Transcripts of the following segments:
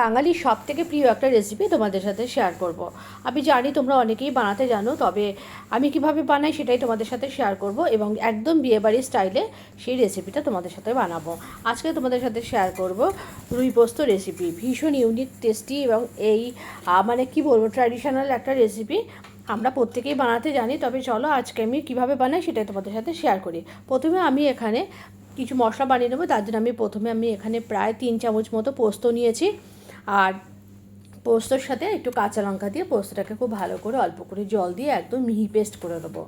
বাঙালির সবথেকে প্রিয় একটা রেসিপি তোমাদের সাথে শেয়ার করব। আমি জানি তোমরা অনেকেই বানাতে জানো, তবে আমি কিভাবে বানাই সেটাই তোমাদের সাথে শেয়ার করব এবং একদম বিয়েবাড়ির স্টাইলে সেই রেসিপিটা তোমাদের সাথে বানাবো। আজকে তোমাদের সাথে শেয়ার করব রুই পোস্ত রেসিপি। ভীষণ ইউনিক, টেস্টি এবং এই মানে কি বলবো, ট্র্যাডিশনাল একটা রেসিপি। আমরা প্রত্যেকেই বানাতে জানি, তবে চলো আজকে আমি কীভাবে বানাই সেটাই তোমাদের সাথে শেয়ার করি। প্রথমে আমি এখানে কিছু মশলা বানিয়ে নেবো। তার জন্য প্রথমে আমি এখানে প্রায় 3 চামচ মতো পোস্ত নিয়েছি। আর পোস্তর সাথে একটু কাঁচা লঙ্কা দিয়ে পোস্তটাকে খুব ভালো করে অল্প করে জল দিয়ে একদম মিহি পেস্ট করে নেবো।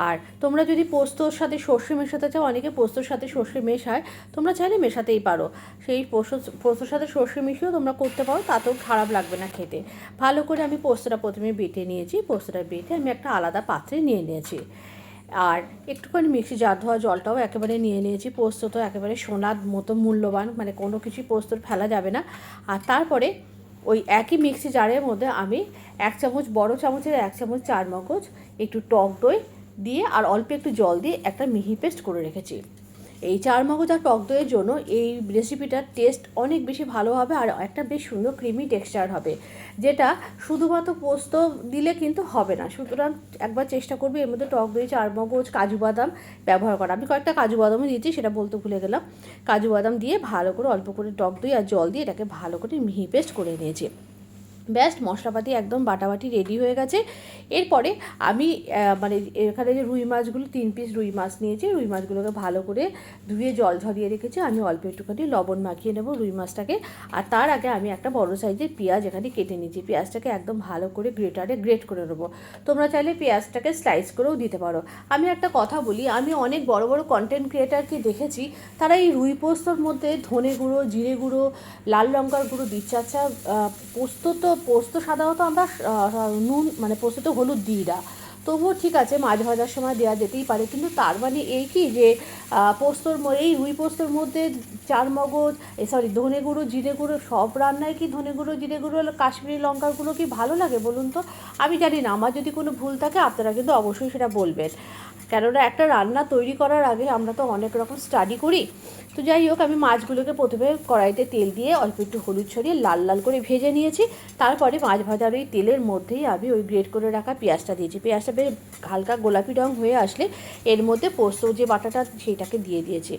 আর তোমরা যদি পোস্তর সাথে সর্ষে মেশাতে চাও, অনেকে পোস্তর সাথে সর্ষে মেশায়, তোমরা চাইলে মেশাতেই পারো। সেই পোস্তর সাথে সর্ষে মিশিয়েও তোমরা করতে পারো, তাতেও খারাপ লাগবে না খেতে। ভালো করে আমি পোস্তটা প্রথমে বেটে নিয়েছি। পোস্তটা বেটে আমি একটা আলাদা পাত্রে নিয়ে নিয়েছি। আর একটুখানি মিক্সি জার ধোয়া জলটাও একেবারে নিয়ে নিয়েছি। পোস্ত তো একেবারে সোনার মতো মূল্যবান, মানে কোনো কিছুই পোস্তর ফেলা যাবে না। আর তারপরে ওই একই মিক্সি জারের মধ্যে আমি 1 চামচ, বড় চামচের 1 চামচ চারমগজ, একটু টক দই দিয়ে আর অল্প একটু জল দিয়ে একটা মিহি পেস্ট করে রেখেছি। এই চারমগজ আর টক দইয়ের জন্য এই রেসিপিটার টেস্ট অনেক বেশি ভালো হবে আর একটা বেশ সুন্দর ক্রিমি টেক্সচার হবে, যেটা শুধুমাত্র পোস্ত দিলে কিন্তু হবে না। সুতরাং একবার চেষ্টা করবে এর মধ্যে টক দই, চারমগজ, কাজু বাদাম ব্যবহার করা। আমি কয়েকটা কাজু বাদামও দিয়েছি, সেটা বলতে ভুলে গেলাম। কাজু বাদাম দিয়ে ভালো করে অল্প করে টক দই আর জল দিয়ে এটাকে ভালো করে মিহি পেস্ট করে নিয়েছি। ব্যাস, মশলাপাতি একদম বাটাবাটি রেডি হয়ে গেছে। এরপরে আমি মানে এখানে যে রুই মাছগুলো, 3 পিস রুই মাছ নিয়েছি। রুই মাছগুলোকে ভালো করে ধুয়ে জল ঝরিয়ে রেখেছি। আমি অল্প একটুখানি লবণ মাখিয়ে নেব রুই মাছটাকে। আর তার আগে আমি একটা বড় সাইজের পেঁয়াজ এখানে কেটে নিয়েছি। পেঁয়াজটাকে একদম ভালো করে গ্রেটারে গ্রেট করে নেবো। তোমরা চাইলে পেঁয়াজটাকে স্লাইস করেও দিতে পারো। আমি একটা কথা বলি, আমি অনেক বড় বড় কন্টেন্ট ক্রিয়েটারকে দেখেছি, তারা এই রুই পোস্তর মধ্যে ধনে গুঁড়ো, জিরে গুঁড়ো, লাল লঙ্কার গুঁড়ো দিচ্ছে। আচ্ছা, পোস্ত সাধারণত আমরা নুন, মানে পোস্ততে হলুদ দিই না, তবুও ঠিক আছে, মাছ ভাজার সময় দেওয়া যেতেই পারে। কিন্তু তার মানে এই কি যে এই রুই পোস্তর মধ্যে চারমগজ, ধনে গুঁড়ো, জিরে গুঁড়ো, সব রান্নায় কি ধনে গুঁড়ো, জিরে গুঁড়ো, কাশ্মীরি লঙ্কার গুঁড়ো কি ভালো লাগে বলুন তো? আমি জানি না, আমার যদি কোনো ভুল থাকে আপনারা কিন্তু অবশ্যই সেটা বলবেন। কেননা একটা রান্না তৈরি করার আগে আমরা তো অনেক রকম স্টাডি করি। তো যাই হোক, আমি মাছগুলোকে প্রথমে কড়াইতে তেল দিয়ে অল্প একটু হলুদ ছড়িয়ে লাল লাল করে ভেজে নিয়েছি। তারপরে মাছ ভাজার ওই তেলের মধ্যেই আমি ওই গ্রেট করে রাখা পেঁয়াজটা দিয়েছি। পেঁয়াজটা বেশ হালকা গোলাপি রঙ হয়ে আসলে এর মধ্যে পোস্ত যে বাটাটা সেইটাকে দিয়ে দিয়েছি।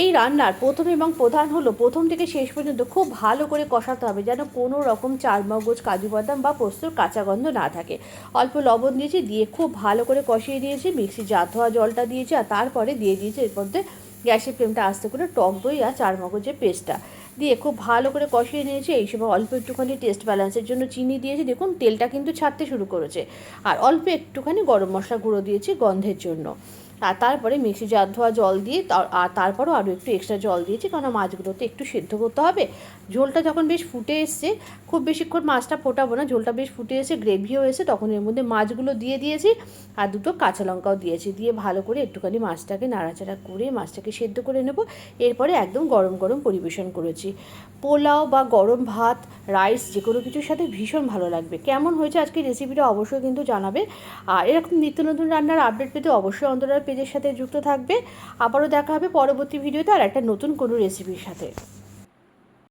এই রান্নার প্রথম এবং প্রধান হলো, প্রথম থেকে শেষ পর্যন্ত খুব ভালো করে কষাতে হবে, যেন কোনো রকম চারমগজ, কাজু বাদাম বা পোস্তর কাঁচা গন্ধ না থাকে। অল্প লবণ দিয়েছি, দিয়ে খুব ভালো করে কষিয়ে দিয়েছি। মিক্সি জার ধোয়া জলটা দিয়েছি আর তারপরে দিয়ে দিয়েছি এর মধ্যে গ্যাসের ফ্লেমটা আস্তে করে টক দই আর চারমগজের পেস্টটা দিয়ে খুব ভালো করে কষিয়ে নিয়েছি। এই সময় অল্প একটুখানি টেস্ট ব্যালেন্সের জন্য চিনি দিয়েছি। দেখুন তেলটা কিন্তু ছাড়তে শুরু করেছে। আর অল্প একটুখানি গরম মশলা গুঁড়ো দিয়েছি গন্ধের জন্য। আর তারপরে মিক্সি জার ধোয়া জল দিয়ে আর তারপরও আরও একটু এক্সট্রা জল দিয়েছি, কারণ মাছগুলোতে একটু সেদ্ধ করতে হবে। ঝোলটা যখন বেশ ফুটে এসছে, খুব বেশিক্ষণ মাছটা ফোটাবো না, ঝোলটা বেশ ফুটে এসে গ্রেভিও এসে, তখন এর মধ্যে মাছগুলো দিয়ে দিয়েছি আর 2টো কাঁচা লঙ্কাও দিয়েছি। দিয়ে ভালো করে একটুখানি মাছটাকে নাড়াচাড়া করে মাছটাকে সেদ্ধ করে নেব। এরপরে একদম গরম গরম পরিবেশন করেছি। পোলাও বা গরম ভাত, রাইস, যে কোনো কিছুর সাথে ভীষণ ভালো লাগবে। কেমন হয়েছে আজকে রেসিপিটা অবশ্যই কিন্তু জানাবে। আর এরকম নিত্য নতুন রান্নার আপডেট পেতে অবশ্যই অন্তরার পেজের সাথে যুক্ত থাকবে। আবারও দেখা হবে পরবর্তী ভিডিওতে আর একটা নতুন কোনো রেসিপির সাথে।